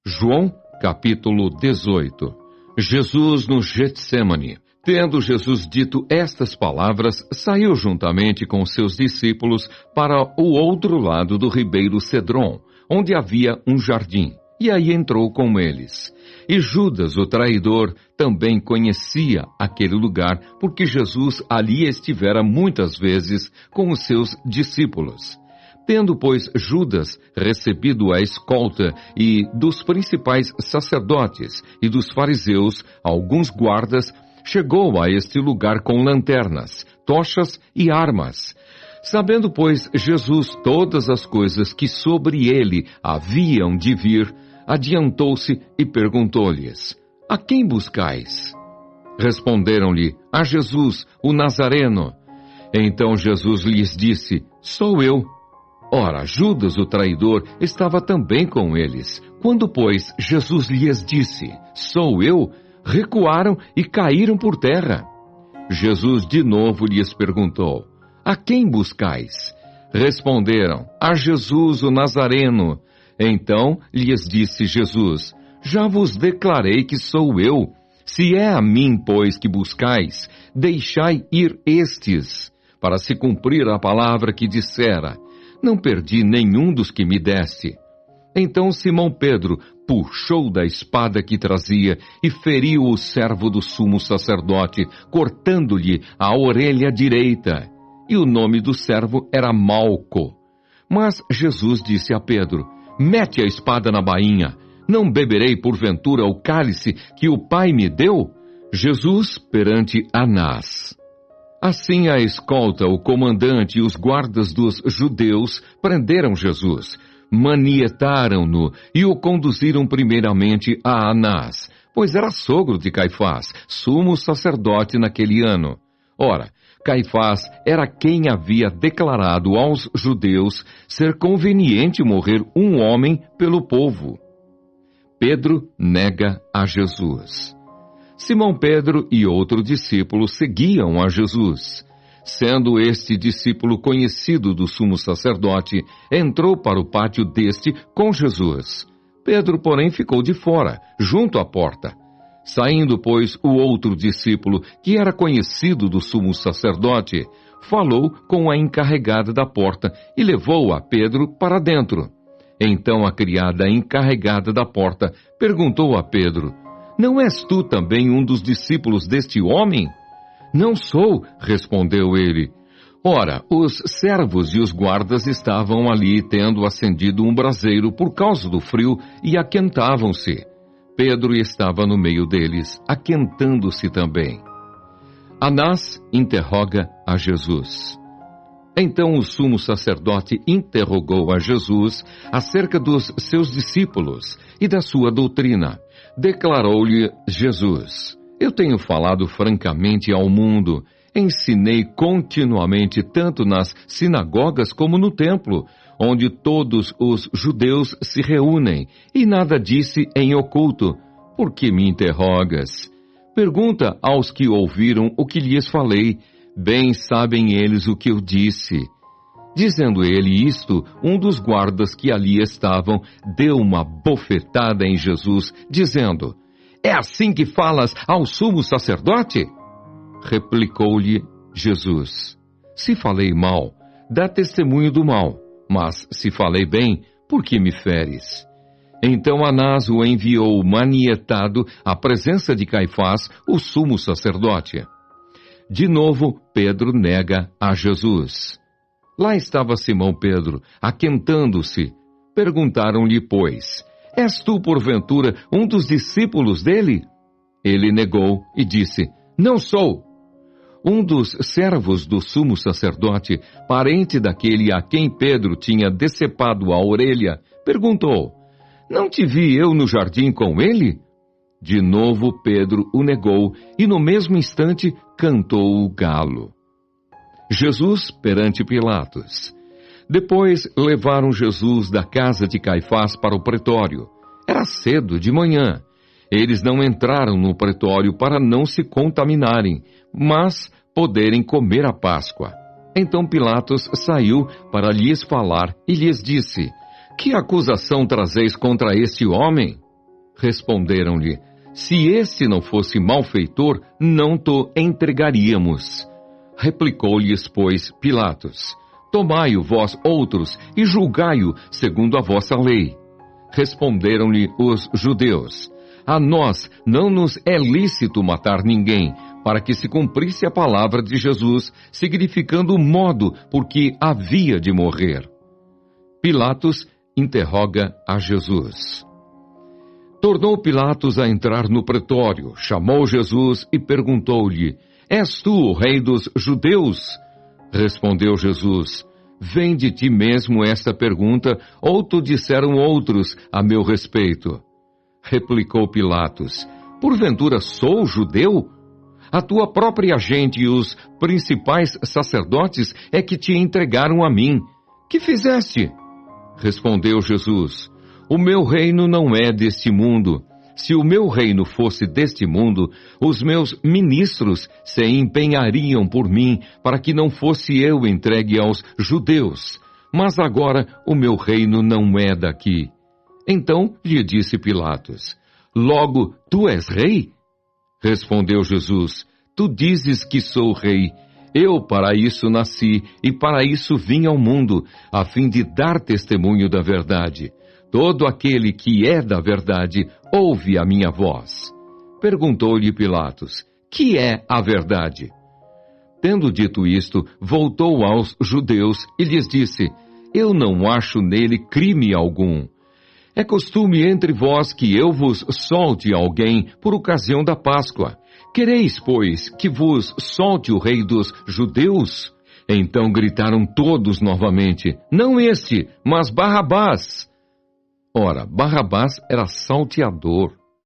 João, capítulo 18. Jesus no Getsêmani. Tendo Jesus dito estas palavras, saiu juntamente com seus discípulos para o outro lado do ribeiro Cedron, onde havia um jardim, e aí entrou com eles. E Judas, o traidor, também conhecia aquele lugar, porque Jesus ali estivera muitas vezes com os seus discípulos. Tendo, pois, Judas recebido a escolta e dos principais sacerdotes e dos fariseus alguns guardas, chegou a este lugar com lanternas, tochas e armas. Sabendo, pois, Jesus todas as coisas que sobre ele haviam de vir, adiantou-se e perguntou-lhes: A quem buscais? Responderam-lhe: A Jesus, o Nazareno. Então Jesus lhes disse: Sou eu. Ora, Judas, o traidor, estava também com eles. Quando, pois, Jesus lhes disse: Sou eu, recuaram e caíram por terra. Jesus de novo lhes perguntou: A quem buscais? Responderam: A Jesus, o Nazareno. Então lhes disse Jesus: Já vos declarei que sou eu. Se é a mim, pois, que buscais, deixai ir estes, para se cumprir a palavra que dissera: Não perdi nenhum dos que me deste. Então Simão Pedro puxou da espada que trazia e feriu o servo do sumo sacerdote, cortando-lhe a orelha direita. E o nome do servo era Malco. Mas Jesus disse a Pedro: Mete a espada na bainha. Não beberei porventura o cálice que o Pai me deu? Jesus perante Anás. Assim a escolta, o comandante e os guardas dos judeus prenderam Jesus, manietaram-no e o conduziram primeiramente a Anás, pois era sogro de Caifás, sumo sacerdote naquele ano. Ora, Caifás era quem havia declarado aos judeus ser conveniente morrer um homem pelo povo. Pedro nega a Jesus. Simão Pedro e outro discípulo seguiam a Jesus. Sendo este discípulo conhecido do sumo sacerdote, entrou para o pátio deste com Jesus. Pedro, porém, ficou de fora, junto à porta. Saindo, pois, o outro discípulo, que era conhecido do sumo sacerdote, falou com a encarregada da porta e levou a Pedro para dentro. Então a criada encarregada da porta perguntou a Pedro: Não és tu também um dos discípulos deste homem? Não sou, respondeu ele. Ora, os servos e os guardas estavam ali tendo acendido um braseiro por causa do frio e aquentavam-se. Pedro estava no meio deles, aquentando-se também. Anás interroga a Jesus. Então o sumo sacerdote interrogou a Jesus acerca dos seus discípulos e da sua doutrina. Declarou-lhe Jesus: Eu tenho falado francamente ao mundo, ensinei continuamente tanto nas sinagogas como no templo, onde todos os judeus se reúnem, e nada disse em oculto. Por que me interrogas? Pergunta aos que ouviram o que lhes falei, bem sabem eles o que eu disse. Dizendo ele isto, um dos guardas que ali estavam deu uma bofetada em Jesus, dizendo: É assim que falas ao sumo sacerdote? Replicou-lhe Jesus: Se falei mal, dá testemunho do mal, mas se falei bem, por que me feres? Então Anás o enviou manietado à presença de Caifás, o sumo sacerdote. De novo, Pedro nega a Jesus. Lá estava Simão Pedro, aquentando-se. Perguntaram-lhe, pois: És tu, porventura, um dos discípulos dele? Ele negou e disse: Não sou. Um dos servos do sumo sacerdote, parente daquele a quem Pedro tinha decepado a orelha, perguntou: Não te vi eu no jardim com ele? De novo Pedro o negou, e no mesmo instante cantou o galo. Jesus perante Pilatos. Depois levaram Jesus da casa de Caifás para o pretório. Era cedo de manhã. Eles não entraram no pretório para não se contaminarem, mas poderem comer a Páscoa. Então Pilatos saiu para lhes falar e lhes disse: Que acusação trazeis contra este homem? Responderam-lhe: Se este não fosse malfeitor, não te entregaríamos. Replicou-lhes, pois, Pilatos: Tomai-o vós outros e julgai-o segundo a vossa lei. Responderam-lhe os judeus: A nós não nos é lícito matar ninguém, para que se cumprisse a palavra de Jesus, significando o modo por que havia de morrer. Pilatos interroga a Jesus. Tornou Pilatos a entrar no pretório, chamou Jesus e perguntou-lhe: És tu o rei dos judeus? Respondeu Jesus: Vem de ti mesmo esta pergunta, ou te disseram outros a meu respeito? Replicou Pilatos: Porventura sou judeu? A tua própria gente e os principais sacerdotes é que te entregaram a mim. Que fizeste? Respondeu Jesus: O meu reino não é deste mundo. Se o meu reino fosse deste mundo, os meus ministros se empenhariam por mim para que não fosse eu entregue aos judeus. Mas agora o meu reino não é daqui. Então lhe disse Pilatos: Logo, tu és rei? Respondeu Jesus: Tu dizes que sou rei. Eu para isso nasci e para isso vim ao mundo, a fim de dar testemunho da verdade. Todo aquele que é da verdade ouve a minha voz. Perguntou-lhe Pilatos: Que é a verdade? Tendo dito isto, voltou aos judeus e lhes disse: Eu não acho nele crime algum. É costume entre vós que eu vos solte alguém por ocasião da Páscoa. Quereis, pois, que vos solte o rei dos judeus? Então gritaram todos novamente: Não este, mas Barrabás. Ora, Barrabás era salteador.